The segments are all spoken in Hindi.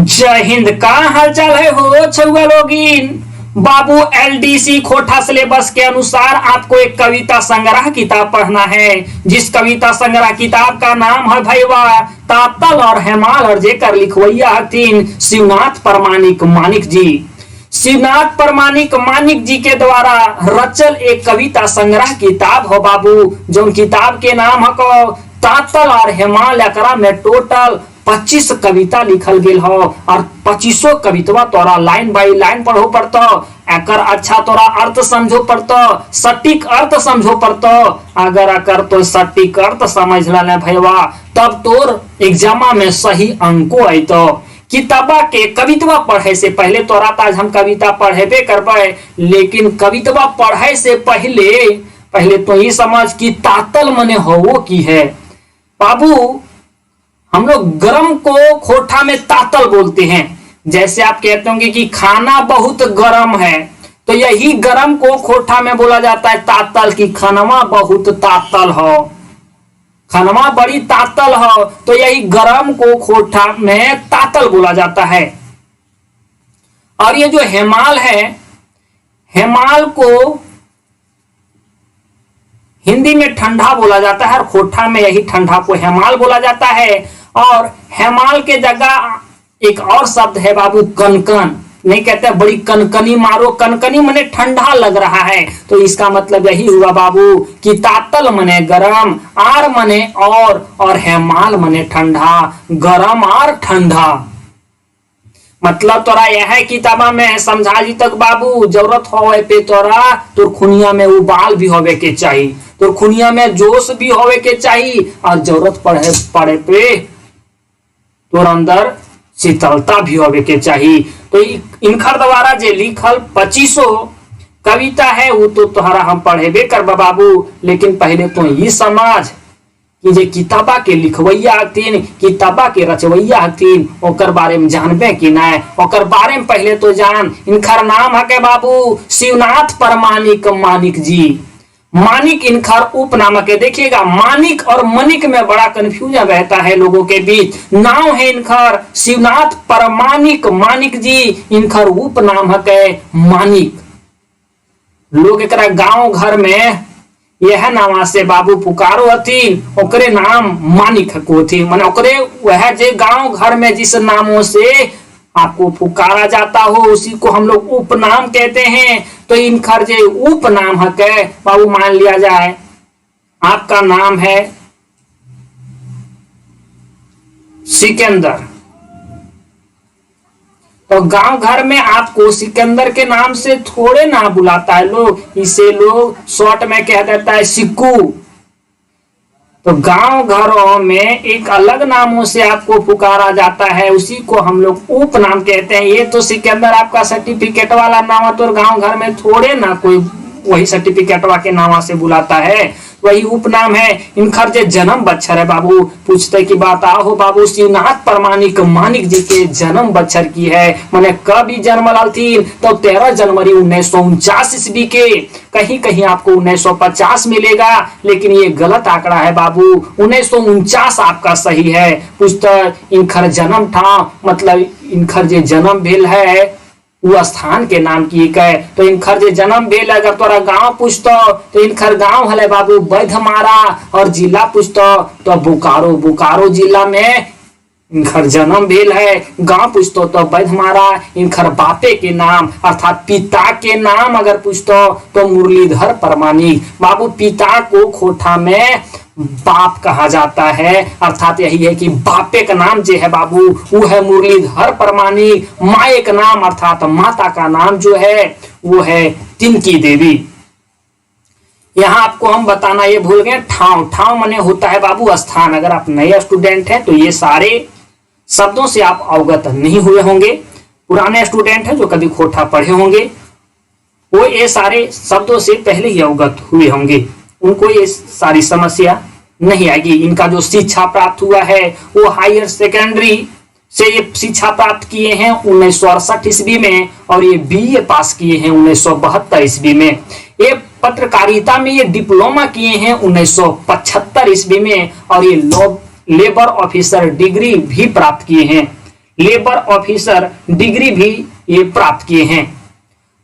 जय हिंद। का हालचाल है हो छुआ लोगिन। बाबू एलडीसी खोटा सिलेबस के अनुसार आपको एक कविता संग्रह किताब पढ़ना है, जिस कविता संग्रह किताब का नाम है भैया तातल और हेमाल और जेकर लिखवैया हथिन शिवनाथ परमाणिक मानिक जी। शिवनाथ परमाणिक मानिक जी के द्वारा रचल एक कविता संग्रह किताब हो बाबू, जो किताब के नाम है तातल और हेमाल। एकरा में टोटल 25 कविता लिखल गेल हो और 25 कविता तोरा लाइन बाई लाइन पढ़ो पड़तो। एकर अच्छा तोरा अर्थ समझो पड़तो, सटीक अर्थ समझो पड़तो। अगर अकर तो सटीक अर्थ समझ ले भैया तब तोर एग्जामा में सही अंको आयतो। किताबा के कविता पढ़े से पहले तोरा आज हम कविता पढ़ेबे करबे, लेकिन कविता पढ़े से पहले तो ये समझ कि तातल मने हो की है बाबू। हम लोग गरम को खोटा में तातल बोलते हैं। जैसे आप कहते होंगे कि खाना बहुत गरम है, तो यही गरम को खोटा में बोला जाता है तातल की खानवा बहुत तातल हो, खानवा बड़ी तातल हो। तो यही गरम को खोटा में तातल बोला जाता है। और ये जो हेमाल है, हेमाल को हिंदी में ठंडा बोला जाता है और खोटा में यही ठंडा को हेमाल बोला जाता है। और हेमाल के जगह एक और शब्द है बाबू कनकन। नहीं कहते बड़ी कनकनी मारो, कनकनी मने ठंडा लग रहा है, तो इसका मतलब यही हुआ बाबू कि तातल मने गरम, आर मने और हेमाल मने ठंडा, गरम और ठंडा। मतलब तोरा यह किताबा में समझा जी तक बाबू जरूरत होवे पे तोरा तोर खुनिया में उबाल भी होवे के चाहिए, तोर खुनिया में जोश भी होवे के चाहिए, और जरूरत पड़े पे तोर अंदर शीतलता भी होवे के चाहिए। तो इनकर द्वारा जे लिखल 25 कविता है वो तो तोहरा हम पढ़ेबे करबा बाबू। लेकिन पहले तो ये समझ कि जे किताबा के लिखवैया हथिन, किताबा के रचवैया हथिन, ओकर बारे में जानबे कि नहीं, ओकर बारे में पहले तो जान। इनकर नाम है के बाबू शिवनाथ परमाणिक मानिक जी। मानिक इनकर उपनामक है। देखिएगा मानिक और मनिक में बड़ा कंफ्यूजन रहता है लोगों के बीच। नाम है इनकर शिवनाथ परमाणिक मानिक जी, इनकर उपनाम है मानिक। लोग एक गांव घर में यह नाम से बाबू पुकारो हथिन, ओकरे नाम मानिक को थी। माने ओकरे वह जे गांव घर में जिस नामों से आपको पुकारा जाता हो उसी को हम लोग उपनाम कहते हैं। तो इनकर जे उपनाम है के बाबू मान लिया जाए आपका नाम है सिकंदर, तो गांव घर में आपको सिकंदर के नाम से थोड़े ना बुलाता है लोग, इसे लोग शॉर्ट में कह देता है सिक्कू। तो गांव घरों में एक अलग नामों से आपको पुकारा जाता है, उसी को हम लोग उपनाम कहते हैं। ये तो सिकंदर आपका सर्टिफिकेट वाला नाम है, तो गांव घर में थोड़े ना कोई वही सर्टिफिकेट के नाम से बुलाता है, वही उपनाम है। इनकर जे जन्म बच्छर है बाबू, पूछते की बात आहो बाबू शिवनाथ परमाणिक मानिक जी के जन्म बच्छर की है, मैंने कब जन्म लाल थी तो 13 जनवरी 1949 ईस्वी के। कहीं कहीं आपको 1950 मिलेगा, लेकिन ये गलत आंकड़ा है बाबू, 1949 आपका सही है। पुस्तक इनकर जन्म था, मतलब इनकर जे जन्म भेल है वो स्थान के नाम की है। तो इनकर जे जन्म भेल अगर तोरा गांव पूछतो तो इनकर गांव हले बाबू बैधमारा, और जिला पूछतो तो बोकारो, बोकारो जिला में इनकर जन्म भेल है। गांव पूछतो तो बैधमारा। इनकर बापे के नाम अर्थात पिता के नाम अगर पूछतो तो मुरलीधर परमाणिक। बाबू पिता को खोटा में बाप कहा जाता है, अर्थात यही है कि बापे का नाम जो है बाबू वो है मुरलीधर परमाणिक। माए का नाम अर्थात माता का नाम जो है वो है तिनकी देवी। यहाँ आपको हम बताना ये भूल गए, ठाव, ठाव माने होता है बाबू स्थान। अगर आप नए स्टूडेंट हैं तो ये सारे शब्दों से आप अवगत नहीं हुए होंगे। पुराने स्टूडेंट हैं जो कभी खोटा पढ़े होंगे वो ये सारे शब्दों से पहले ही अवगत हुए होंगे, उनको ये सारी समस्या नहीं आएगी। इनका जो शिक्षा प्राप्त हुआ है वो हायर सेकेंडरी से ये शिक्षा प्राप्त किए हैं 1968 ईस्वी में, और ये बीए पास किए हैं 1972 ईस्वी में। ये पत्रकारिता में ये डिप्लोमा किए हैं 1975 ईस्वी में, और ये लेबर ऑफिसर डिग्री भी प्राप्त किए हैं। लेबर ऑफिसर डिग्री भी ये प्राप्त किए हैं।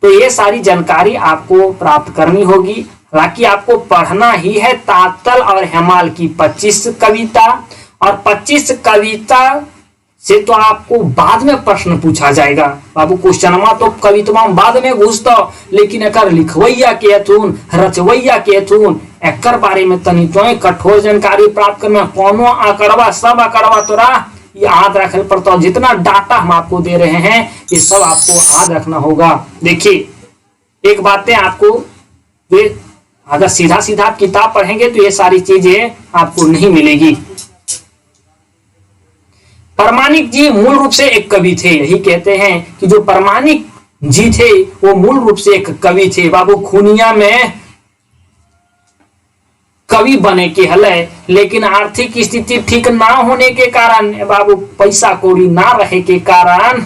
तो ये सारी जानकारी आपको प्राप्त करनी होगी। हालांकि आपको पढ़ना ही है तातल और हेमाल की 25 कविता, और 25 कविता से तो आपको बाद में प्रश्न पूछा जाएगा बाबू। क्वेश्चनमा तो कविता बाद में घुसता, लेकिन एकर लिखवैया के अथुन, रचवैया के अथुन, एकर बारे में तनी तो कठोर जानकारी प्राप्त करना। कोनो आंकड़वा, सब आंकड़वा तोरा याद रखना पड़ता। जितना डाटा हम आपको दे रहे हैं ये सब आपको याद रखना होगा। देखिए एक बातें आपको, अगर सीधा सीधा आप किताब पढ़ेंगे तो ये सारी चीजें आपको नहीं मिलेगी। परमाणिक जी मूल रूप से एक कवि थे। यही कहते हैं कि जो परमाणिक जी थे वो मूल रूप से एक कवि थे बाबू। खूनिया में कवि बने के हले, लेकिन आर्थिक स्थिति ठीक ना होने के कारण बाबू, पैसा कौड़ी ना रहे के कारण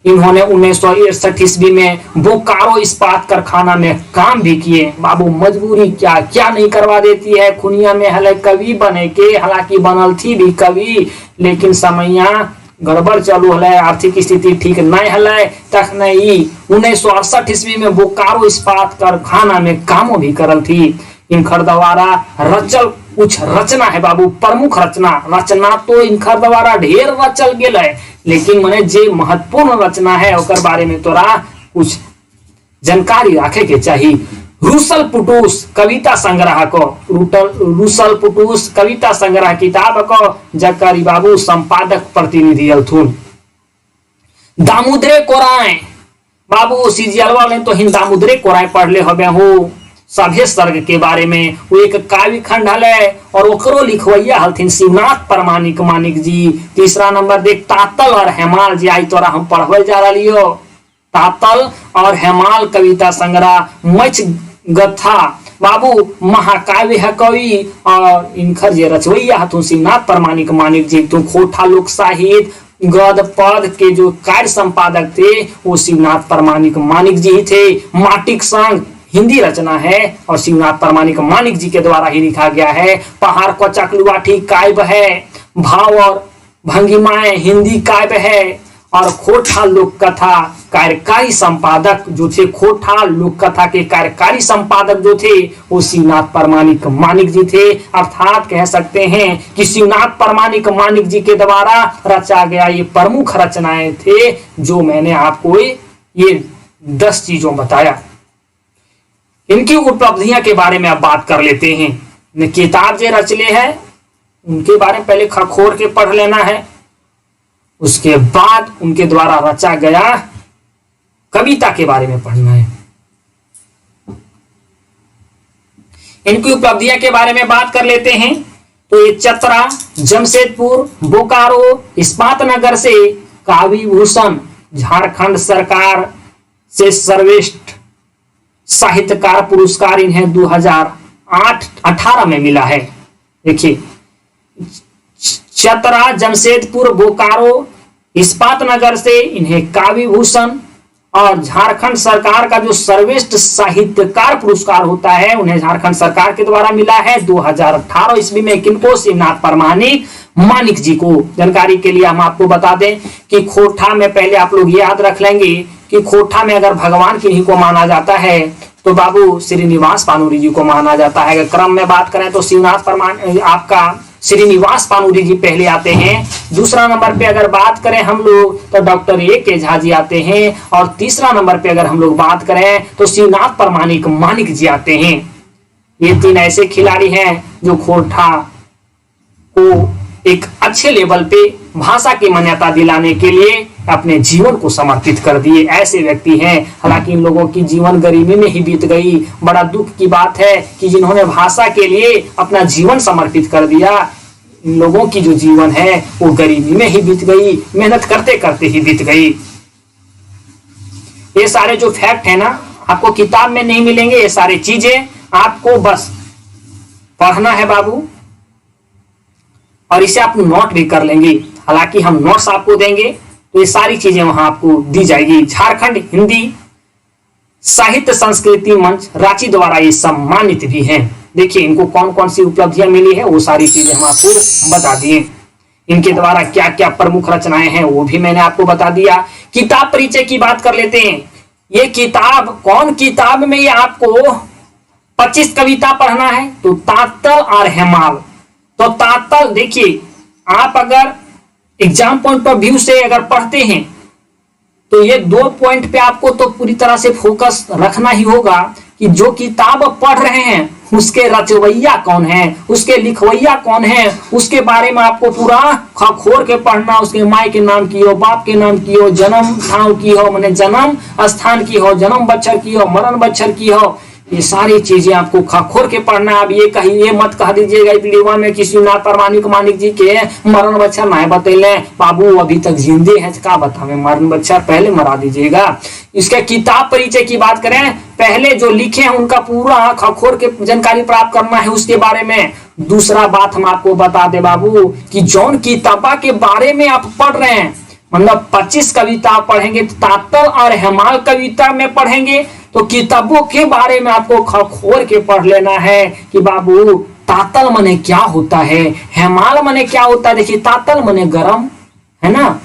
इन्होंने 1961 ईस्वी में बोकारो इस्पात कारखाना में काम भी किए बाबू। मजबूरी क्या क्या नहीं करवा देती है। खुनिया में हले कवि बने के, हालांकि बनल थी भी कवि, लेकिन समैया गड़बड़ चालू हले, आर्थिक स्थिति ठीक नहीं हले। तक नहीं 1968 ईस्वी में बोकारो इस्पात कारखाना में काम भी करल थी। इनकर द्वारा रचल कुछ रचना है बाबू, प्रमुख रचना तो इनकर द्वारा ढेर रचल गेल है, लेकिन मैंने जे महत्वपूर्ण रचना है ओकर बारे में तोरा कुछ जानकारी रखे के चाहिए। रूसल पुटूस कविता संग्रह को, रूसल पुटूस कविता संग्रह किताब को जकर बाबू संपादक प्रतिनिधि अथुन। दामोदरे कोराय बाबू, सीजियलवा ने तो हिंद दामोदरे कोराय पढ़ ले हबे हो। सभे सर्ग के बारे में वो एक काव्य खंड है, और ओकरो लिखवैया हलथिन शिवनाथ परमाणिक मानिक जी। तीसरा नंबर देख तातल और हेमाल जी, आई तोरा हम पढ़वे जा रही हो। तातल और हेमाल कविता संग्रह, मच गथा बाबू महाकाव्य है कवि, और इनकर जे रचवैया हथुन शिवनाथ परमाणिक मानिक जी। तो खोठा लोक साहित्य गद पद के जो कार्य संपादक थे वो शिवनाथ परमाणिक मानिक जी ही थे। माटिक संघ हिंदी रचना है और शिवनाथ परमाणिक मानिक जी के द्वारा ही लिखा गया है। पहाड़ को चकलुआठी काव्य है, भाव और भंगिमाएं हिंदी काव्य है, और खोठा लोक कथा कार्यकारी संपादक जो थे, खोठा लोक कथा के कार्यकारी संपादक जो थे वो शिवनाथ परमाणिक मानिक जी थे। अर्थात कह सकते हैं कि शिवनाथ परमाणिक मानिक जी के द्वारा रचा गया ये प्रमुख रचनाएं थे, जो मैंने आपको ये 10 चीजों बताया। इनकी उपलब्धियां के बारे में अब बात कर लेते हैं। किताब जो रचले है उनके बारे में पहले खखोर के पढ़ लेना है, उसके बाद उनके द्वारा रचा गया कविता के बारे में पढ़ना है। इनकी उपलब्धियां के बारे में बात कर लेते हैं। तो ये चतरा, जमशेदपुर, बोकारो, इस्पात नगर से काव्य भूषण, झारखंड सरकार से सर्वश्रेष्ठ साहित्यकार पुरस्कार इन्हें 2018 में मिला है। देखिए चतरा, जमशेदपुर, बोकारो, इस्पात नगर से इन्हें काव्य भूषण और झारखंड सरकार का जो सर्वश्रेष्ठ साहित्यकार पुरस्कार होता है उन्हें झारखंड सरकार के द्वारा मिला है 2018 ईस्वी में। किनको? शिवनाथ परमाणिक मानिक जी को। जानकारी के लिए हम आपको बता दें कि खोठा में, पहले आप लोग याद रख लेंगे कि खोठा में अगर भगवान किन्हीं को माना जाता है तो बाबू श्रीनिवास पानूरी जी को माना जाता है। अगर क्रम में बात करें तो शिवनाथ परमाणिक आपका श्रीनिवास पानूरी जी पहले आते हैं। दूसरा नंबर पे अगर बात करें हम लोग तो डॉक्टर ए.के. झा जी आते हैं, और तीसरा नंबर पे अगर हम लोग बात करें तो शिवनाथ परमाणिक मानिक जी आते हैं। ये 3 ऐसे खिलाड़ी हैं जो खोठा को एक अच्छे लेवल पे भाषा की मान्यता दिलाने के लिए अपने जीवन को समर्पित कर दिए, ऐसे व्यक्ति हैं। हालांकि इन लोगों की जीवन गरीबी में ही बीत गई। बड़ा दुख की बात है कि जिन्होंने भाषा के लिए अपना जीवन समर्पित कर दिया, इन लोगों की जो जीवन है वो गरीबी में ही बीत गई, मेहनत करते करते ही बीत गई। ये सारे जो फैक्ट है ना आपको किताब में नहीं मिलेंगे, ये सारी चीजें आपको बस पढ़ना है बाबू, और इसे आप नोट भी कर लेंगे। हालांकि हम नोट्स आपको देंगे तो ये सारी चीजें वहां आपको दी जाएगी। झारखंड हिंदी साहित्य संस्कृति मंच रांची द्वारा ये सम्मानित भी हैं। देखिए इनको कौन कौन सी उपलब्धियां मिली है वो सारी चीजें हम आपको बता दिए। इनके द्वारा क्या क्या प्रमुख रचनाएं हैं वो भी मैंने आपको बता दिया। किताब परिचय की बात कर लेते हैं। ये किताब कौन किताब में ये आपको 25 कविता पढ़ना है, तो तात्तल और हेमाल। तो तात्तल देखिए, आप अगर एग्जाम पॉइंट ऑफ व्यू से अगर पढ़ते हैं तो ये 2 पॉइंट पे आपको तो पूरी तरह से फोकस रखना ही होगा कि जो किताब पढ़ रहे हैं उसके रचवैया कौन है, उसके लिखवैया कौन है, उसके बारे में आपको पूरा खखोर के पढ़ना। उसके माई के नाम की हो, बाप के नाम की हो, जन्म ठाव की हो, माने जन्म स्थान की हो, जन्म बच्छर की हो, मरण बच्छर की हो, ये सारी चीजें आपको खखोर के पढ़ना। अब ये मत कह दीजिएगा वीडियो में किसी ना प्रमाणिक मानिक जी के मरण बच्छर नहीं बतेले, बाबू अभी तक जिंदे हैं, क्या बतावे मरण बच्छर, पहले मरा दीजिएगा। इसके किताब परिचय की बात करें, पहले जो लिखे हैं उनका पूरा खखोर के जानकारी प्राप्त करना है उसके बारे में। दूसरा बात हम आपको बता दे बाबू कि जौन किताबा के बारे में आप पढ़ रहे हैं, मतलब 25 कविता पढ़ेंगे, तात्तल और हेमाल कविता में पढ़ेंगे तो किताबों के बारे में आपको खखोर के पढ़ लेना है कि बाबू तात्तल मने क्या होता है, हेमाल मने क्या होता है। देखिए तात्तल मने गरम है ना,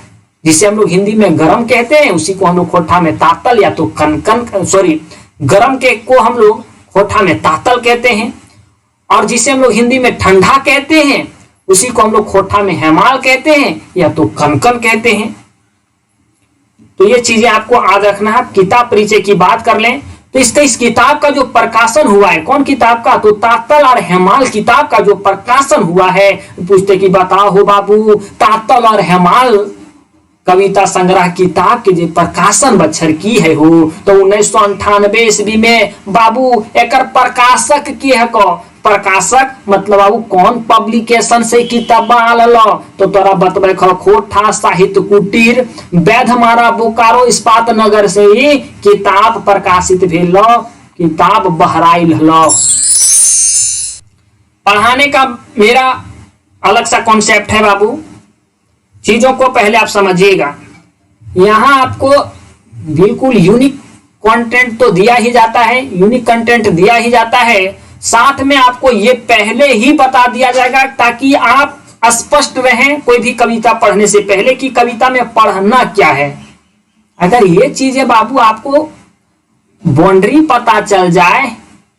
जिसे हम लोग हिंदी में गरम कहते हैं, उसी को हम लोग खोठा में तात्तल या तो कनकन सॉरी गरम के को हम लोग खोठा में तात्तल कहते हैं, और जिसे हम लोग हिंदी में ठंडा कहते हैं उसी को हम लोग खोठा में हेमाल कहते हैं या तो कनकन कहते हैं। तो ये चीजें आपको याद रखना है। किताब परिचय की बात कर लें तो इस किताब का जो प्रकाशन हुआ है, कौन किताब का, तो तात्तल और हेमाल किताब का जो प्रकाशन हुआ है। पूछते कि बताओ हो बाबू तात्तल और हेमाल कविता संग्रह किताब के जो प्रकाशन बच्छर की है हो, तो 1998 ईस्वी में बाबू एक प्रकाशक की है को, प्रकाशक मतलब बाबू कौन पब्लिकेशन से किताब आलो, तो तोरा बतबे खोठा साहित्य कुटीर बैधमारा बोकारो इस्पात नगर से ही किताब प्रकाशित भेल, किताब बहराइल लो। पढ़ाने का मेरा अलग सा कॉन्सेप्ट है बाबू, चीजों को पहले आप समझिएगा। यहाँ आपको बिल्कुल यूनिक कंटेंट तो दिया ही जाता है, यूनिक कंटेंट दिया ही जाता है, साथ में आपको ये पहले ही बता दिया जाएगा ताकि आप स्पष्ट रहें कोई भी कविता पढ़ने से पहले कि कविता में पढ़ना क्या है। अगर ये चीजें बाबू आपको बाउंड्री पता चल जाए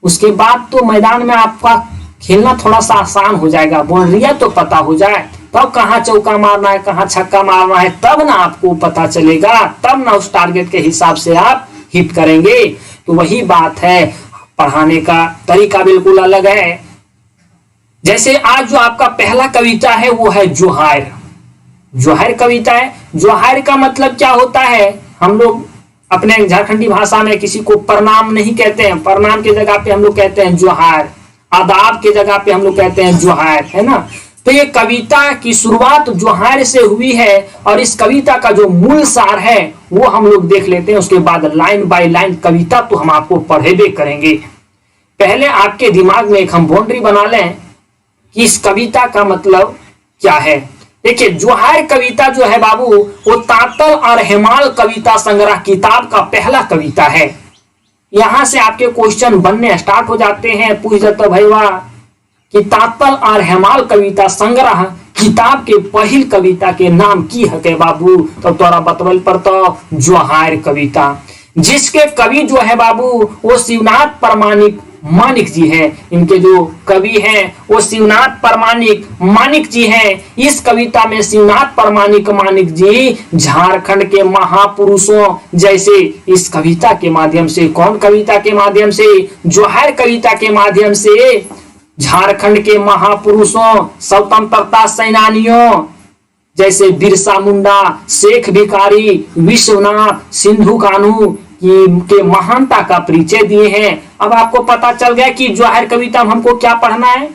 उसके बाद तो मैदान में आपका खेलना थोड़ा सा आसान हो जाएगा। बाउंड्रिया तो पता हो जाए तब कहाँ चौका मारना है, कहाँ छक्का मारना है, तब ना आपको पता चलेगा, तब ना उस टारगेट के हिसाब से आप हिट करेंगे। तो वही बात है, पढ़ाने का तरीका बिल्कुल अलग है। जैसे आज जो आपका पहला कविता है वो है जोहार। जोहार कविता है। जोहार का मतलब क्या होता है, हम लोग अपने झारखंडी भाषा में किसी को प्रणाम नहीं कहते हैं, प्रणाम की जगह पे हम लोग कहते हैं जोहार, आदाब की जगह पे हम लोग कहते हैं जोहार, है ना। तो ये कविता की शुरुआत जोहार से हुई है और इस कविता का जो मूल सार है वो हम लोग देख लेते हैं, उसके बाद लाइन बाय लाइन कविता तो हम आपको पढ़ेबे करेंगे। पहले आपके दिमाग में एक हम बाउंड्री बना लें कि इस कविता का मतलब क्या है। देखिए जोहार कविता जो है बाबू वो तात्तल और हेमाल कविता संग्रह किताब का पहला कविता है। यहां से आपके क्वेश्चन बनने स्टार्ट हो जाते हैं, पूछ जाते भाई वाह कि तात्तल और हेमाल कविता संग्रह किताब के पहल कविता के नाम की है बाबू, तो तोरा बतवल पर तो जोहार कविता, जिसके कवि जो है बाबू वो शिवनाथ परमाणिक मानिक जी हैं। इनके जो कवि हैं वो शिवनाथ परमाणिक मानिक जी हैं। इस कविता में शिवनाथ परमाणिक मानिक जी झारखंड के महापुरुषों जैसे इस कविता के माध्यम से, कौन कविता के माध्यम से, जोहार कविता के माध्यम से झारखंड के महापुरुषों, स्वतंत्रता सेनानियों जैसे बिरसा मुंडा, शेख भिखारी, विश्वनाथ, सिंधु कान्हू के महानता का परिचय दिए हैं। अब आपको पता चल गया कि जोहार कविता में हमको क्या पढ़ना है,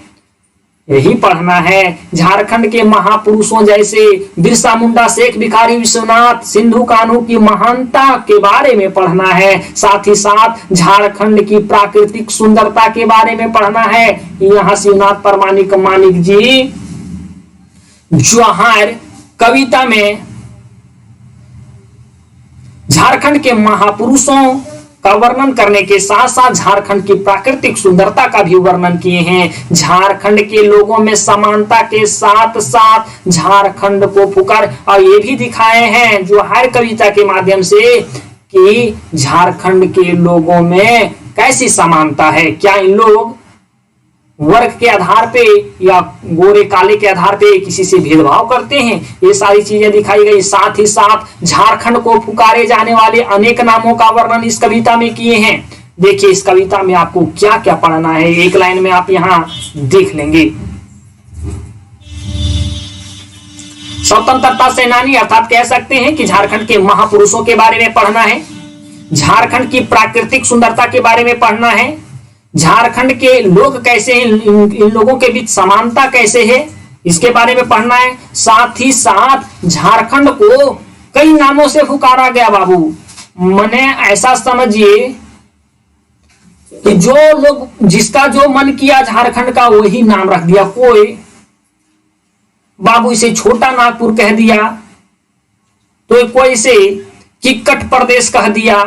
यही पढ़ना है झारखंड के महापुरुषों जैसे बिरसा मुंडा, शेख भिखारी, विश्वनाथ, सिंधु कान्हू की महानता के बारे में पढ़ना है। साथ ही साथ झारखंड की प्राकृतिक सुंदरता के बारे में पढ़ना है। यहाँ शिवनाथ परमाणिक मानिक जी जोहार कविता में झारखंड के महापुरुषों का वर्णन करने के साथ साथ झारखंड की प्राकृतिक सुंदरता का भी वर्णन किए हैं। झारखंड के लोगों में समानता के साथ साथ झारखंड को पुकार और ये भी दिखाए हैं जोहार कविता के माध्यम से कि झारखंड के लोगों में कैसी समानता है। क्या इन लोग वर्ग के आधार पे या गोरे काले के आधार पे किसी से भेदभाव करते हैं? ये सारी चीजें दिखाई गई। साथ ही साथ झारखंड को पुकारे जाने वाले अनेक नामों का वर्णन इस कविता में किए हैं। देखिए इस कविता में आपको क्या क्या पढ़ना है, एक लाइन में आप यहां देख लेंगे। स्वतंत्रता सेनानी अर्थात कह सकते हैं कि झारखंड के महापुरुषों के बारे में पढ़ना है, झारखंड की प्राकृतिक सुंदरता के बारे में पढ़ना है, झारखंड के लोग कैसे हैं, इन लोगों के बीच समानता कैसे है, इसके बारे में पढ़ना है। साथ ही साथ झारखंड को कई नामों से पुकारा गया बाबू। मने ऐसा समझिए कि जो लोग जिसका जो मन किया झारखंड का वही नाम रख दिया। कोई बाबू इसे छोटा नागपुर कह दिया, तो कोई इसे किक्कट प्रदेश कह दिया।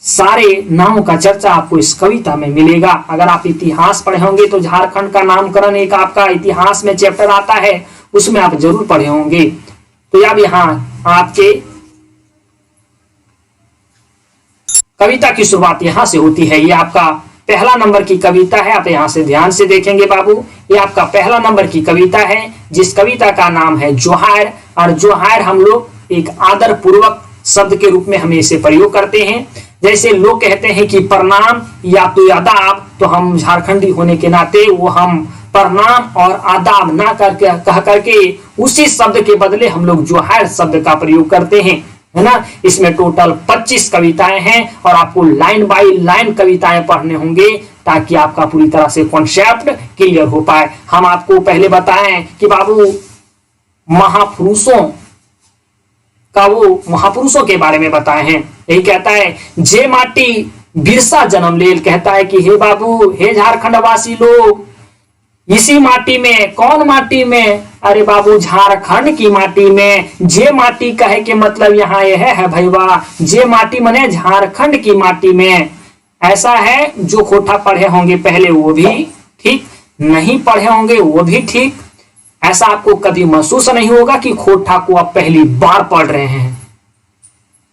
सारे नामों का चर्चा आपको इस कविता में मिलेगा। अगर आप इतिहास पढ़े होंगे तो झारखंड का नामकरण एक आपका इतिहास में चैप्टर आता है, उसमें आप जरूर पढ़े होंगे। तो अब यहां आपके कविता की शुरुआत यहां से होती है। ये आपका पहला नंबर की कविता है, आप यहां से ध्यान से देखेंगे बाबू। ये आपका पहला नंबर की कविता है जिस कविता का नाम है जोहार। और जोहार हम लोग एक आदर पूर्वक शब्द के रूप में हम इसे प्रयोग करते हैं। जैसे लोग कहते हैं कि प्रणाम या तो आदाब, तो हम झारखंडी होने के नाते वो हम प्रणाम और आदाब ना करके कह करके उसी शब्द के बदले हम लोग जोहार शब्द का प्रयोग करते हैं, है ना। इसमें टोटल 25 कविताएं हैं और आपको लाइन बाय लाइन कविताएं पढ़ने होंगे ताकि आपका पूरी तरह से कॉन्सेप्ट क्लियर हो पाए। हम आपको पहले बताएं कि बाबू महापुरुषों का वो महापुरुषों के बारे में बताए हैं। यही कहता है जे माटी बिरसा जन्म लेल, कहता है कि हे बाबू हे झारखंड वासी लोग, इसी माटी में, कौन माटी में? अरे बाबू झारखंड की माटी में। जे माटी कहे के मतलब यहाँ यह है भैया, जे माटी मने झारखंड की माटी में। ऐसा है जो खोटा पढ़े होंगे पहले वो भी ठीक, नहीं पढ़े होंगे वो भी ठीक। ऐसा आपको कभी महसूस नहीं होगा कि खोटा को आप पहली बार पढ़ रहे हैं।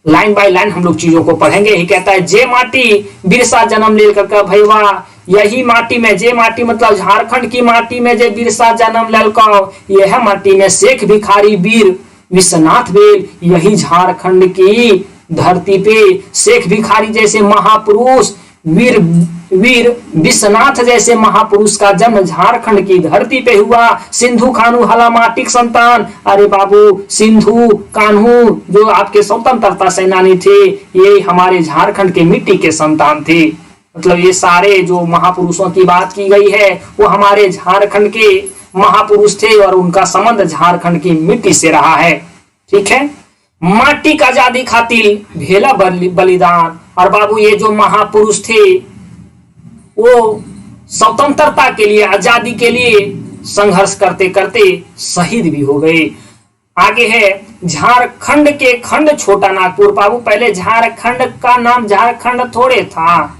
लाइन बाय लाइन हम लोग चीजों को पढ़ेंगे। ही कहता है जे माटी बिरसा जन्म ले करके भैया, यही माटी में, जे माटी मतलब झारखंड की माटी में जे बिरसा जन्म ललका, यह माटी में शेख भिखारी वीर विश्वनाथ बेल, यही झारखंड की धरती पे शेख भिखारी जैसे महापुरुष, वीर विश्वनाथ जैसे महापुरुष का जन्म झारखंड की धरती पे हुआ। सिंधु कान्हू हलामाटिक संतान, अरे बाबू सिंधु कान्हू जो आपके स्वतंत्रता सेनानी थे, ये हमारे झारखंड के मिट्टी के संतान थे। मतलब ये सारे जो महापुरुषों की बात की गई है वो हमारे झारखंड के महापुरुष थे और उनका संबंध झारखंड की मिट्टी से रहा है। ठीक है, माटी का आजादी खातिर भेला बलिदान। और बाबू ये जो महापुरुष थे वो स्वतंत्रता के लिए, आजादी के लिए संघर्ष करते करते शहीद भी हो गए। आगे है झारखंड के खंड छोटा नागपुर। बाबू पहले झारखंड का नाम झारखंड थोड़े था,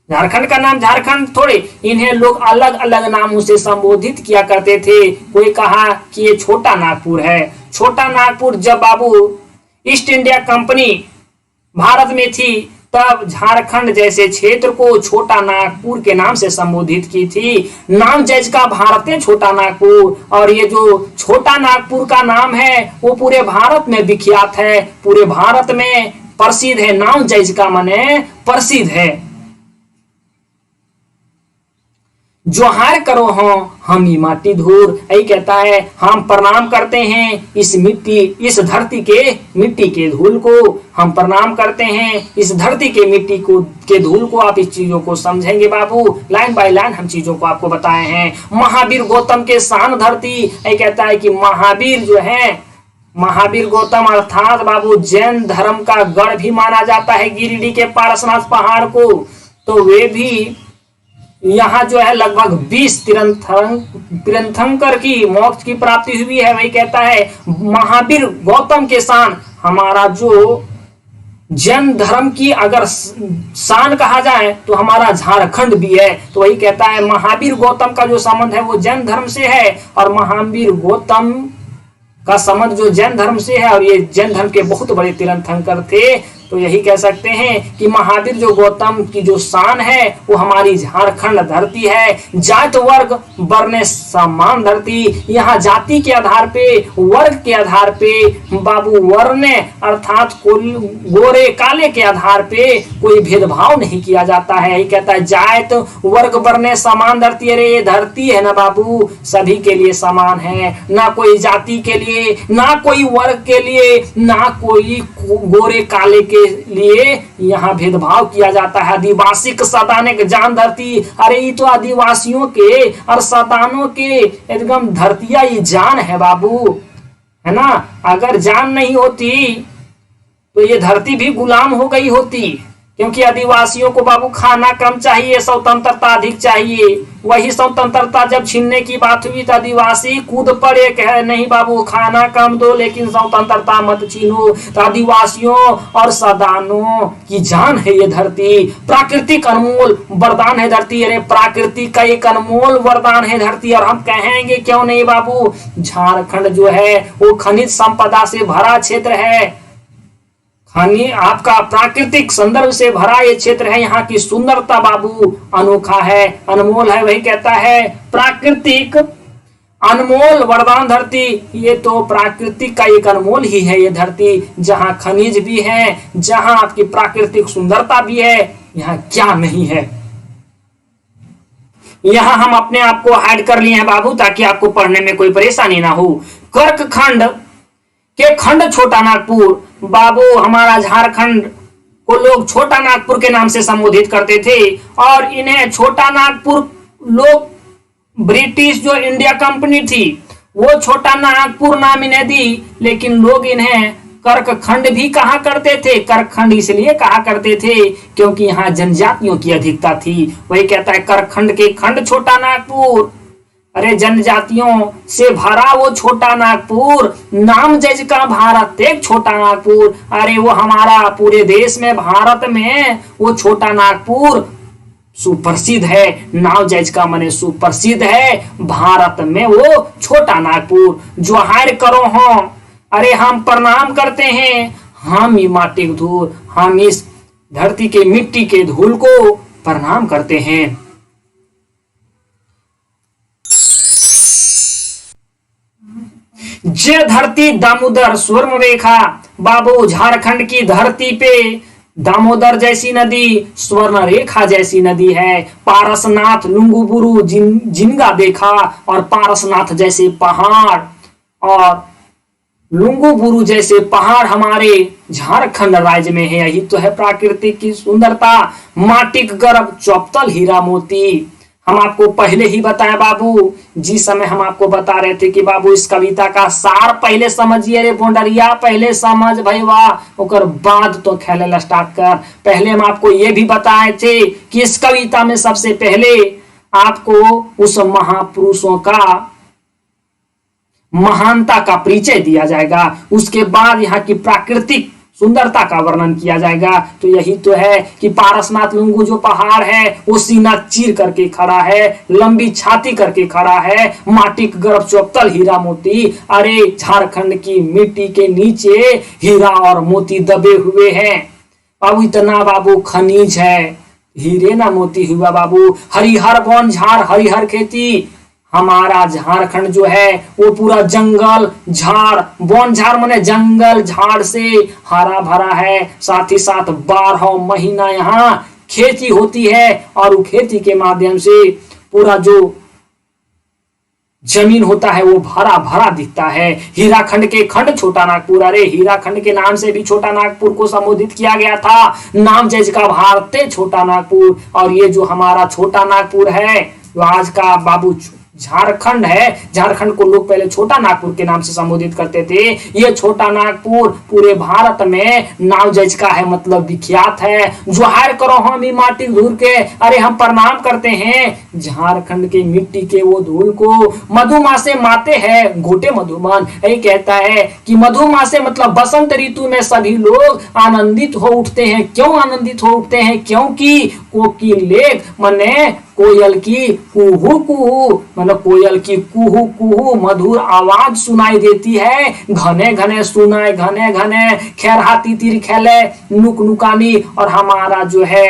झारखंड का नाम झारखंड थोड़े, इन्हें लोग अलग अलग नामों से संबोधित किया करते थे। कोई कहा कि ये छोटा नागपुर है। छोटा नागपुर जब बाबू ईस्ट इंडिया कंपनी भारत में थी तब झारखंड जैसे क्षेत्र को छोटा नागपुर के नाम से संबोधित की थी। नाम जज का भारत में छोटा नागपुर, और ये जो छोटा नागपुर का नाम है वो पूरे भारत में विख्यात है, पूरे भारत में प्रसिद्ध है। नाम जज का माने प्रसिद्ध है। जोहार करो हो हम ही माटी धूर, यही कहता है हम प्रणाम करते हैं इस मिट्टी, इस धरती के मिट्टी के धूल को हम प्रणाम करते हैं, इस धरती के मिट्टी को के धूल को। आप इस चीजों को समझेंगे बाबू, लाइन बाय लाइन हम चीजों को आपको बताए हैं। महावीर गौतम के शान धरती, यही कहता है कि महावीर जो है, महावीर गौतम अर्थात बाबू जैन धर्म का गढ़ भी माना जाता है गिरिडीह के पारसनाथ पहाड़ को। तो वे भी यहाँ जो है लगभग 20 तीर्थंकर की मोक्ष की प्राप्ति हुई है। वही कहता है महावीर गौतम के शान, हमारा जो जैन धर्म की अगर शान कहा जाए तो हमारा झारखंड भी है। तो वही कहता है महावीर गौतम का जो संबंध है वो जैन धर्म से है, और महावीर गौतम का संबंध जो जैन धर्म से है, और ये जैन धर्म के बहुत बड़े तीर्थंकर थे। तो यही कह सकते हैं कि महावीर जो गौतम की जो शान है वो हमारी झारखंड धरती है। जात वर्ग वर्ण समान धरती, यहाँ जाति के आधार पे, वर्ग के आधार पे बाबू, वर्ण अर्थात गोरे काले के आधार पे कोई भेदभाव नहीं किया जाता है। यही कहता है जात वर्ग वर्ण समान धरती। अरे ये धरती है ना बाबू, सभी के लिए समान है, ना कोई जाति के लिए, ना कोई वर्ग के लिए, ना कोई गोरे काले के लिए यहाँ भेदभाव किया जाता है। आदिवासी सताने के जान धरती, अरे ये तो आदिवासियों के और सतानों के एकदम धरतिया ये जान है बाबू, है ना। अगर जान नहीं होती तो ये धरती भी गुलाम हो गई होती, क्योंकि आदिवासियों को बाबू खाना कम चाहिए, स्वतंत्रता अधिक चाहिए। वही स्वतंत्रता जब छीनने की बात हुई तो आदिवासी कूद पड़े, कहे नहीं बाबू खाना कम दो लेकिन स्वतंत्रता मत छीनो। तो आदिवासियों और सदानों की जान है ये धरती, प्राकृतिक अनमोल वरदान है धरती। अरे प्राकृतिक का एक अनमोल वरदान है धरती, और हम कहेंगे क्यों नहीं बाबू। झारखंड जो है वो खनिज संपदा से भरा क्षेत्र है, आपका प्राकृतिक संदर्भ से भरा ये क्षेत्र है। यहाँ की सुंदरता बाबू अनोखा है, अनमोल है। वही कहता है प्राकृतिक अनमोल वरदान धरती, ये तो प्राकृतिक का एक अनमोल ही है ये धरती, जहाँ खनिज भी है, जहाँ आपकी प्राकृतिक सुंदरता भी है। यहाँ क्या नहीं है। यहाँ हम अपने आप को हाइड कर लिए हैं बाबू, ताकि आपको पढ़ने में कोई परेशानी ना हो। कर्क खंड के खंड छोटा नागपुर, बाबू हमारा झारखंड को लोग छोटा नागपुर के नाम से संबोधित करते थे, और इन्हें छोटा नागपुर लोग, ब्रिटिश जो इंडिया कंपनी थी वो छोटा नागपुर नाम इन्हें दी, लेकिन लोग इन्हें कर्क खंड भी कहा करते थे। कर्क खंड इसलिए कहा करते थे क्योंकि यहाँ जनजातियों की अधिकता थी। वही कहता है कर्क खंड के खंड छोटा नागपुर, अरे जनजातियों से भरा वो छोटा नागपुर, नाम जज का भारत एक छोटा नागपुर। अरे वो हमारा पूरे देश में, भारत में वो छोटा नागपुर सुप्रसिद्ध है। नाम जज का माने सुप्रसिद्ध है, भारत में वो छोटा नागपुर। जोहार करो हम, अरे हम प्रणाम करते हैं, हम ही माटी के धूल, हम इस धरती के मिट्टी के धूल को प्रणाम करते हैं। जे धरती दामोदर स्वर्ण रेखा, बाबू झारखंड की धरती पे दामोदर जैसी नदी, स्वर्ण रेखा जैसी नदी है। पारसनाथ लुंगुबुरु जिनगा देखा, और पारसनाथ जैसे पहाड़ और लुंगुबुरु जैसे पहाड़ हमारे झारखंड राज्य में है। यही तो है प्राकृतिक की सुंदरता। माटिक गर्भ चौपतल हीरा मोती, हम आपको पहले ही बताया बाबू, जिस समय हम आपको बता रहे थे कि बाबू इस कविता का सार पहले समझिए रे बोंडरिया, पहले समझ भैया, ओकर बाद तो खेले स्टार्ट कर। पहले हम आपको ये भी बताए थे कि इस कविता में सबसे पहले आपको उस महापुरुषों का महानता का परिचय दिया जाएगा, उसके बाद यहाँ की प्राकृतिक सुंदरता का वर्णन किया जाएगा। तो यही तो है कि पारसनाथ लुंगू जो पहाड़ है वो सीना चीर करके खड़ा है, लंबी छाती करके खड़ा है, माटिक गर्भ चौपतल हीरा मोती। अरे झारखंड की मिट्टी के नीचे हीरा और मोती दबे हुए हैं। अब इतना बाबू खनिज है, हीरे ना मोती हुआ बाबू। हरिहर वन झाड़, हरिहर खेती, हमारा झारखंड जो है वो पूरा जंगल झाड़, वन झाड़ माने जंगल झाड़ से हरा भरा है। साथ ही साथ 12 महीना यहाँ खेती होती है, और वो खेती के माध्यम से पूरा जो जमीन होता है वो भरा भरा दिखता है। हीराखंड के खंड छोटा नागपुर, अरे हीराखंड के नाम से भी छोटा नागपुर को संबोधित किया गया था। नाम जज का भारत छोटा नागपुर, और ये जो हमारा छोटा नागपुर है वो आज का बाबू झारखंड है, झारखंड को लोग पहले छोटा नागपुर के नाम से संबोधित करते थे। ये छोटा नागपुर पूरे भारत में नाव जज का है, मतलब विख्यात है। जोहार करो हम ही माटी धूल के, अरे हम प्रणाम करते हैं झारखंड के मिट्टी के वो धूल को। मधुमासे माते हैं घोटे मधुमान, यही कहता है कि मधुमासे मतलब बसंत ऋतु में सभी लोग आनंदित हो उठते हैं। क्यों आनंदित हो उठते हैं? क्योंकि कोकिलेक मने कोयल की कुहू कुहू, मतलब कोयल की कुहू कुहू मधुर आवाज सुनाई देती है। घने घने सुनाए, घने घने खैरहा तितिर खेले नुक नुकानी। और हमारा जो है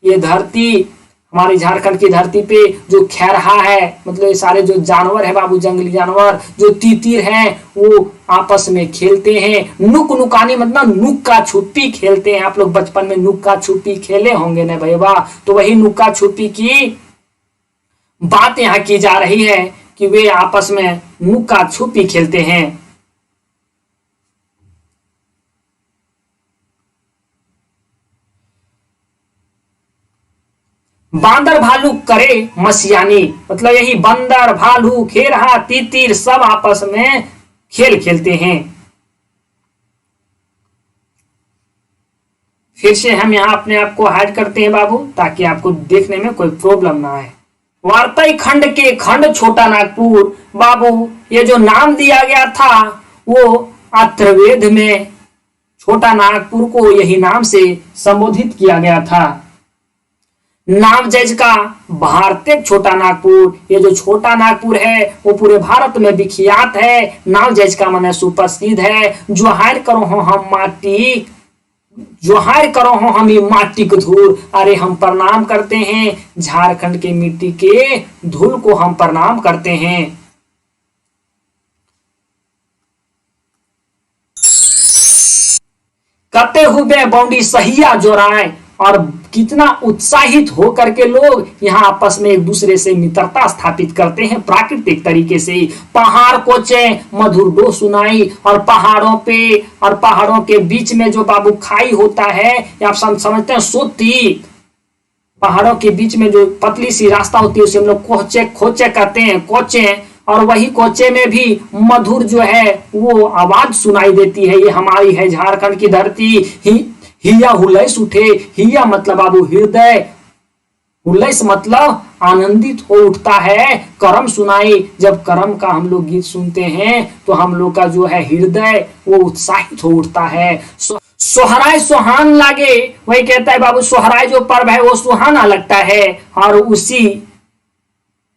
ये धरती, हमारी झारखंड की धरती पे जो खैरहा है, मतलब ये सारे जो जानवर है बाबू, जंगली जानवर जो तीतिर हैं, वो आपस में खेलते हैं। नुक नुकानी मतलब नुक्का छुपी खेलते हैं। आप लोग बचपन में नुक्का छुपी खेले होंगे ना भैया, तो वही नुक्का छुपी की बात यहाँ की जा रही है कि वे आपस में नुक्का छुपी खेलते हैं। बांदर भालू करे मसियानी, मतलब यही बंदर भालू खेरहा तीतिर सब आपस में खेल खेलते हैं। फिर से हम यहाँ अपने आप को हाइड करते हैं बाबू, ताकि आपको देखने में कोई प्रॉब्लम ना आए। वार्तई खंड के खंड छोटा नागपुर बाबू, ये जो नाम दिया गया था वो अथर्ववेद में छोटा नागपुर को यही नाम से संबोधित किया गया था। नाम जज का भारतीय छोटा नागपुर, ये जो छोटा नागपुर है वो पूरे भारत में विख्यात है। नाम जज का माने सुप्रसिद्ध है। जोहार करो हो हम माटी, जोहार करो हो हम माटी को धूल, अरे हम प्रणाम करते हैं झारखंड के मिट्टी के धूल को हम प्रणाम करते हैं। करते हुए बौंडी सहिया जोराए, और कितना उत्साहित होकर के लोग यहाँ आपस में एक दूसरे से मित्रता स्थापित करते हैं प्राकृतिक तरीके से। पहाड़ कोचे मधुर डो सुनाई, और पहाड़ों के बीच में जो बाबू खाई होता है, आप समझते हैं सोती, पहाड़ों के बीच में जो पतली सी रास्ता होती है उसे हम लोग कोचे खोचे कहते हैं, कोचे। और वही कोचे में भी मधुर जो है वो आवाज सुनाई देती है। ये हमारी है झारखंड की धरती। हिया हुलैस उठे, हिया मतलब बाबू हृदय, हुलैस मतलब आनंदित हो उठता है। करम सुनाई, जब करम का हम लोग गीत सुनते हैं तो हम लोग का जो है हृदय वो उत्साहित हो उठता है। सोहराय सुहान लागे, वही कहता है बाबू सोहराय जो पर्व है वो सुहाना लगता है, और उसी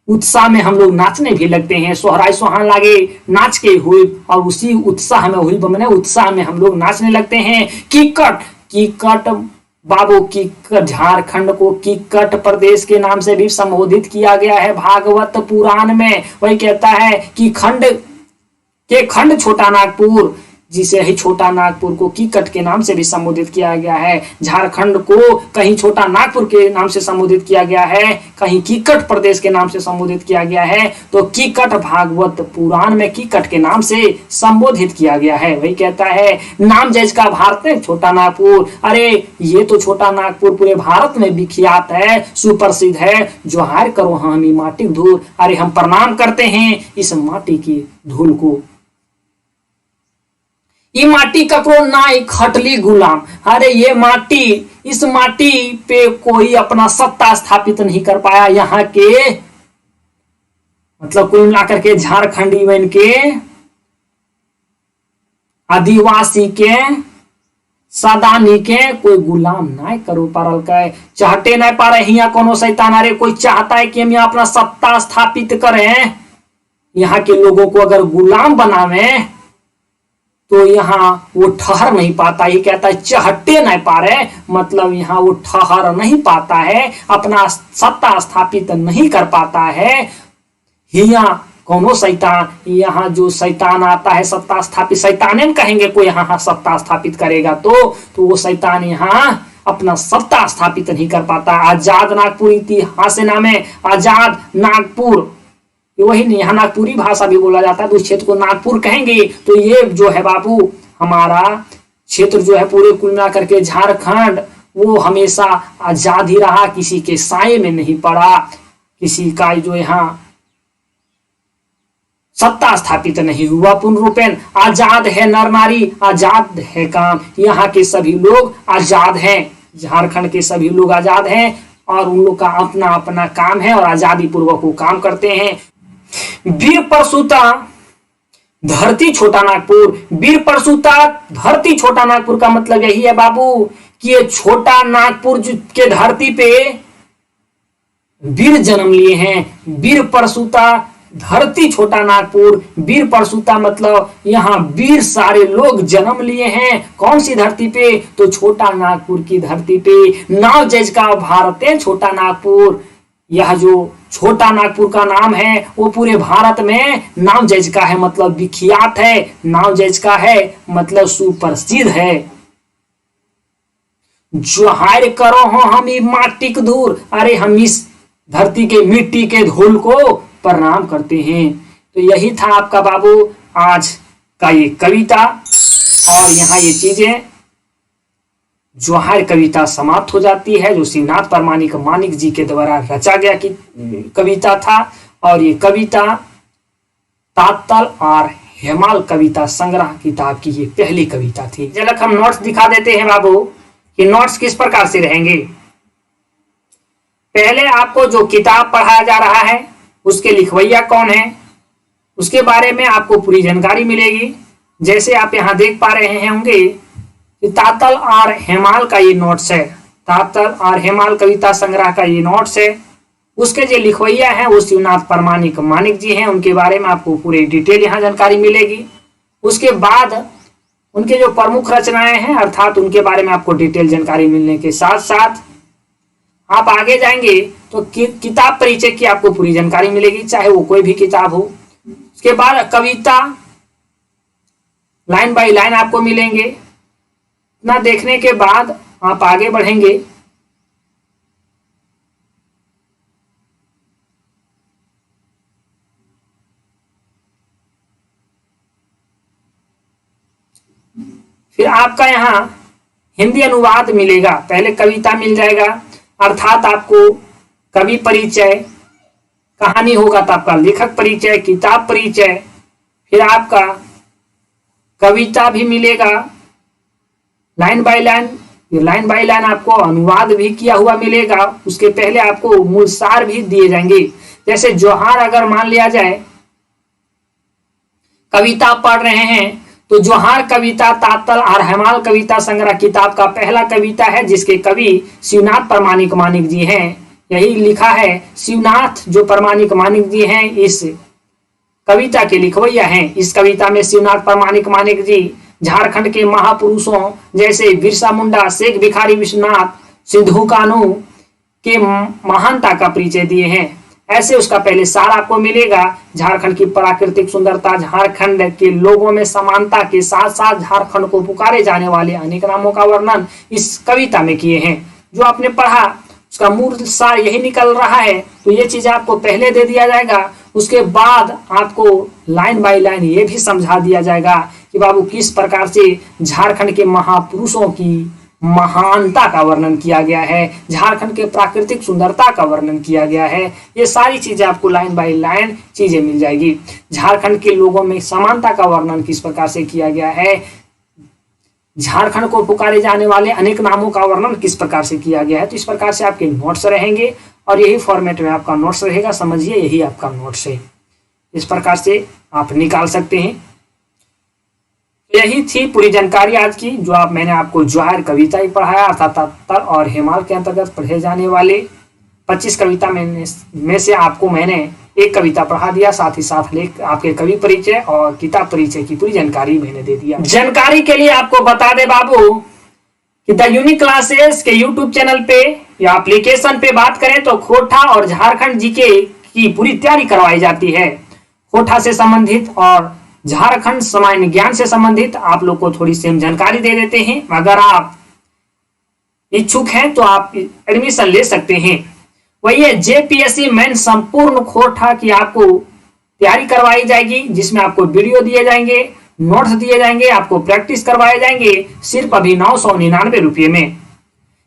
उत्साह में हम लोग नाचने भी लगते हैं। सोहराय सुहान लागे नाच के हुए, और उसी उत्साह में हुई मैंने उत्साह में हम लोग नाचने लगते हैं। कीकट बाबू, कीकट झारखंड को कीकट प्रदेश के नाम से भी संबोधित किया गया है भागवत पुराण में। वही कहता है कि खंड छोटा नागपुर, जिसे ही छोटा नागपुर को कीकट के नाम से भी संबोधित किया गया है। झारखंड को कहीं छोटा नागपुर के नाम से संबोधित किया गया है, कहीं कीकट प्रदेश के नाम से संबोधित किया गया है। तो कीकट भागवत पुराण में कीकट के नाम से संबोधित किया गया है। वही कहता है नाम जज का भारत छोटा नागपुर, अरे ये तो छोटा नागपुर पूरे भारत में विख्यात है, सुप्रसिद्ध है। जोहार करो हामी माटी धूल, अरे हम प्रणाम करते हैं इस माटी की धूल को। ये माटी ककरो नाई खटली गुलाम, अरे ये माटी, इस माटी पे कोई अपना सत्ता स्थापित नहीं कर पाया। यहाँ के मतलब कुल मिलाकर के झारखंडी बन के आदिवासी के सदानी के कोई गुलाम नहीं करो पारल के, चाहते नहीं पा रहे। यहाँ कोनो शैतान, अरे कोई चाहता है कि हम यहाँ अपना सत्ता स्थापित करें, यहाँ के लोगों को अगर गुलाम बनावे तो यहाँ वो ठहर नहीं पाता। ये कहता है चहटे नहीं पा रहे, मतलब यहाँ वो ठहर नहीं पाता है, अपना सत्ता स्थापित नहीं कर पाता है। यहाँ कौनो शैतान, यहाँ जो शैतान आता है सत्ता स्थापित, शैतान कहेंगे कोई यहाँ सत्ता स्थापित करेगा तो वो शैतान यहाँ अपना सत्ता स्थापित नहीं कर पाता। आजाद नागपुर इतिहास नाम है, आजाद नागपुर, वही यहाँ नागपुरी भाषा भी बोला जाता है, तो उस क्षेत्र को नागपुर कहेंगे। तो ये जो है बाबू हमारा क्षेत्र जो है पूरे कुल मिला करके झारखंड, वो हमेशा आजाद ही रहा, किसी के साये में नहीं पड़ा, किसी का जो यहाँ सत्ता स्थापित नहीं हुआ पूर्ण रूपेण। आजाद है नर नारी, आजाद है काम। यहाँ के सभी लोग आजाद हैं, झारखंड के सभी लोग आजाद हैं और उन लोग का अपना अपना काम है और आजादी पूर्वक वो काम करते हैं। वीर प्रसूता धरती छोटा नागपुर। वीर प्रसूता धरती छोटा नागपुर का मतलब यही है बाबू कि ये छोटा नागपुर के धरती पे वीर जन्म लिए हैं। वीर प्रसूता धरती छोटा नागपुर। वीर प्रसूता मतलब यहाँ वीर सारे लोग जन्म लिए हैं। कौन सी धरती पे? तो छोटा नागपुर की धरती पे। नाव जज का भारत है छोटा नागपुर। यह जो छोटा नागपुर का नाम है वो पूरे भारत में नाव जज का है, मतलब विख्यात है। नाव जज का है मतलब सुप्रसिद्ध है। जोहार करो हो हम माटी के धूल। अरे हम इस धरती के मिट्टी के धूल को प्रणाम करते हैं। तो यही था आपका बाबू आज का ये कविता और यहाँ ये चीजें जोहार कविता समाप्त हो जाती है, जो शिवनाथ परमानिक मानिक जी के द्वारा रचा गया की कविता था। और ये कविता तात्तल और हेमाल कविता संग्रह किताब की ये पहली कविता थी। झलक हम नोट्स दिखा देते हैं बाबू कि नोट्स किस प्रकार से रहेंगे। पहले आपको जो किताब पढ़ाया जा रहा है उसके लिखवैया कौन है उसके बारे में आपको पूरी जानकारी मिलेगी। जैसे आप यहाँ देख पा रहे हैं होंगे कि तात्तल और हेमाल का ये नोट्स है। तात्तल और हेमाल कविता संग्रह का ये नोट्स है। उसके जो लिखवैया हैं वो शिवनाथ परमानिक मानिक जी हैं। उनके बारे में आपको पूरी डिटेल यहाँ जानकारी मिलेगी। उसके बाद उनके जो प्रमुख रचनाएं हैं अर्थात उनके बारे में आपको डिटेल जानकारी मिलने के साथ साथ आप आगे जाएंगे तो किताब परिचय की आपको पूरी जानकारी मिलेगी, चाहे वो कोई भी किताब हो। उसके बाद कविता लाइन बाय लाइन आपको मिलेंगे। इतना देखने के बाद आप आगे बढ़ेंगे। फिर आपका यहाँ हिंदी अनुवाद मिलेगा। पहले कविता मिल जाएगा अर्थात आपको कवि परिचय, कहानी होगा तो आपका लेखक परिचय, किताब परिचय, फिर आपका कविता भी मिलेगा लाइन बाय लाइन। ये लाइन बाय लाइन आपको अनुवाद भी किया हुआ मिलेगा। उसके पहले आपको मूल सार भी दिए जाएंगे। जैसे जोहार अगर मान लिया जाए कविता पढ़ रहे हैं तो जोहार कविता तात्तल और हेमाल कविता संग्रह किताब का पहला कविता है जिसके कवि शिवनाथ परमानिक मानिक जी हैं। यही लिखा है शिवनाथ जो परमानिक मानिक जी हैं इस कविता के लिखवैया हैं। इस कविता में शिवनाथ परमानिक मानिक जी झारखंड के महापुरुषों जैसे बिरसा मुंडा, शेख भिखारी विश्वनाथ, सिद्धू कान्हू के महानता का परिचय दिए हैं। ऐसे उसका पहले सार आपको मिलेगा। झारखंड की प्राकृतिक सुंदरता, झारखंड के लोगों में समानता के साथ साथ झारखंड को पुकारे जाने वाले अनेक नामों का वर्णन इस कविता में किए हैं। जो आपने पढ़ा उसका मूल सार यही निकल रहा है। तो ये चीज आपको पहले दे दिया जाएगा। उसके बाद आपको लाइन बाय लाइन ये भी समझा दिया जाएगा कि बाबू किस प्रकार से झारखंड के महापुरुषों की महानता का वर्णन किया गया है, झारखंड के प्राकृतिक सुंदरता का वर्णन किया गया है। ये सारी चीजें आपको लाइन बाय लाइन चीजें मिल जाएगी। झारखंड के लोगों में समानता का वर्णन किस प्रकार से किया गया है, झारखंड को पुकारे जाने वाले अनेक नामों का वर्णन किस प्रकार से किया गया है। तो इस प्रकार से आपके नोट्स रहेंगे और यही फॉर्मेट में आपका नोट्स रहेगा। समझिए यही आपका नोट्स है। इस प्रकार से आप निकाल सकते हैं। यही थी पूरी जानकारी आज की जो मैंने आपको जोहार कविता ही पढ़ाया अर्थात तात्तल और हेमाल के अंतर्गत पढ़े जाने वाले 25 कविता में से आपको मैंने एक कविता पढ़ा दिया। साथ ही साथ लेख आपके कवि परिचय और किताब परिचय की पूरी जानकारी मैंने दे दिया। जानकारी के लिए आपको बता दे बाबू कि द यूनिक क्लासेस के यूट्यूब चैनल पे या एप्लीकेशन पे बात करें तो खोटा और झारखंड जीके की पूरी तैयारी करवाई जाती है। खोटा से संबंधित और झारखंड सामान्य ज्ञान से संबंधित आप लोग को थोड़ी सी हम जानकारी दे देते हैं। अगर आप इच्छुक हैं तो आप एडमिशन ले सकते हैं। वही है जेपीएससी मेन संपूर्ण खोटा की आपको तैयारी करवाई जाएगी, जिसमें आपको वीडियो दिए जाएंगे, नोट्स दिए जाएंगे, आपको प्रैक्टिस करवाए जाएंगे सिर्फ अभी 999 रुपये में।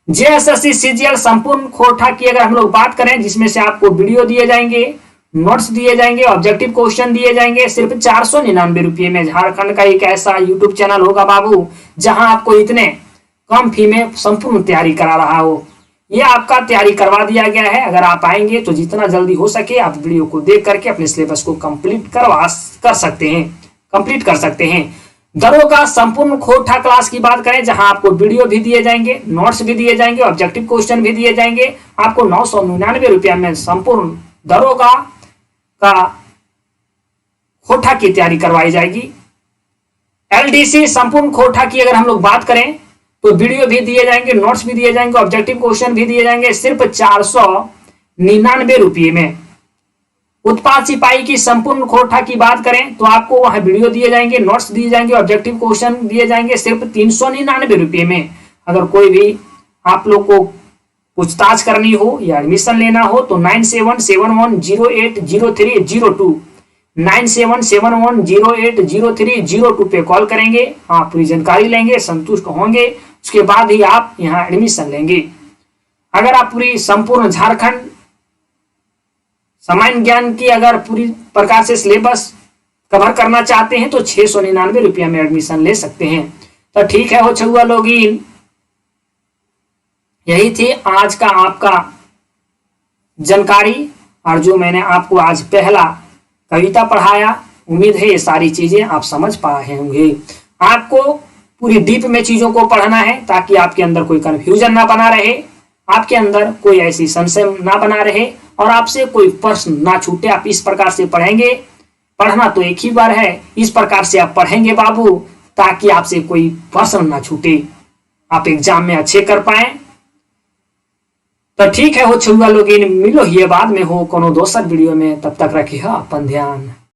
जेएसएससी सीजीएल संपूर्ण खोटा की अगर हम लोग बात करें जिसमें से आपको वीडियो दिए जाएंगे, नोट्स दिए जाएंगे, ऑब्जेक्टिव क्वेश्चन दिए जाएंगे सिर्फ 499 रुपये में। झारखंड का एक ऐसा यूट्यूब चैनल होगा बाबू जहां आपको इतने कम फी में संपूर्ण तैयारी करा रहा हो। ये आपका तैयारी करवा दिया गया है। अगर आप आएंगे तो जितना जल्दी हो सके आप वीडियो को देख करके अपने सिलेबस को कंप्लीट कर सकते हैं, कंप्लीट कर सकते हैं। दरोगा संपूर्ण खोटा क्लास की बात करें, जहां आपको वीडियो भी दिए जाएंगे, नोट्स भी दिए जाएंगे, ऑब्जेक्टिव क्वेश्चन भी दिए जाएंगे। आपको 999 रुपया में संपूर्ण दरोगा का खोटा की तैयारी करवाई जाएगी। एलडीसी संपूर्ण खोटा की अगर हम लोग बात करें तो वीडियो भी दिए जाएंगे, नोट्स भी दिए जाएंगे, ऑब्जेक्टिव क्वेश्चन भी दिए जाएंगे सिर्फ 499 रुपये में। उत्पाद सिपाही की संपूर्ण खोटा की बात करें तो आपको वहां वीडियो दिए जाएंगे, नोट्स दिए जाएंगे, ऑब्जेक्टिव क्वेश्चन दिए जाएंगे सिर्फ 399 रुपये में। अगर कोई भी आप लोग को पूछताछ करनी हो या एडमिशन लेना हो तो 9771080302 9771080302 पे कॉल करेंगे। आप पूरी जानकारी लेंगे, संतुष्ट होंगे, उसके बाद ही आप यहाँ एडमिशन लेंगे। अगर आप पूरी संपूर्ण झारखंड सामान्य ज्ञान की अगर पूरी प्रकार से सिलेबस कवर करना चाहते हैं तो 699 रुपया में एडमिशन ले सकते हैं। तो ठीक है हो छुआ लोगिन, यही थी आज का आपका जानकारी। और जो मैंने आपको आज पहला कविता पढ़ाया, उम्मीद है ये सारी चीजें आप समझ पाए होंगे। आपको पूरी डीप में चीजों को पढ़ना है ताकि आपके अंदर कोई कंफ्यूजन ना बना रहे, आपके अंदर कोई ऐसी संशय ना बना रहे और आपसे कोई प्रश्न ना छूटे। आप इस प्रकार से पढ़ेंगे, पढ़ना तो एक ही बार है, इस प्रकार से आप पढ़ेंगे बाबू ताकि आपसे कोई प्रश्न ना छूटे, आप एग्जाम में अच्छे कर पाए। तो ठीक है हो छुआ लोग, मिलो ये बाद में हो कोनो दोसर वीडियो में, तब तक रखिए अपन ध्यान।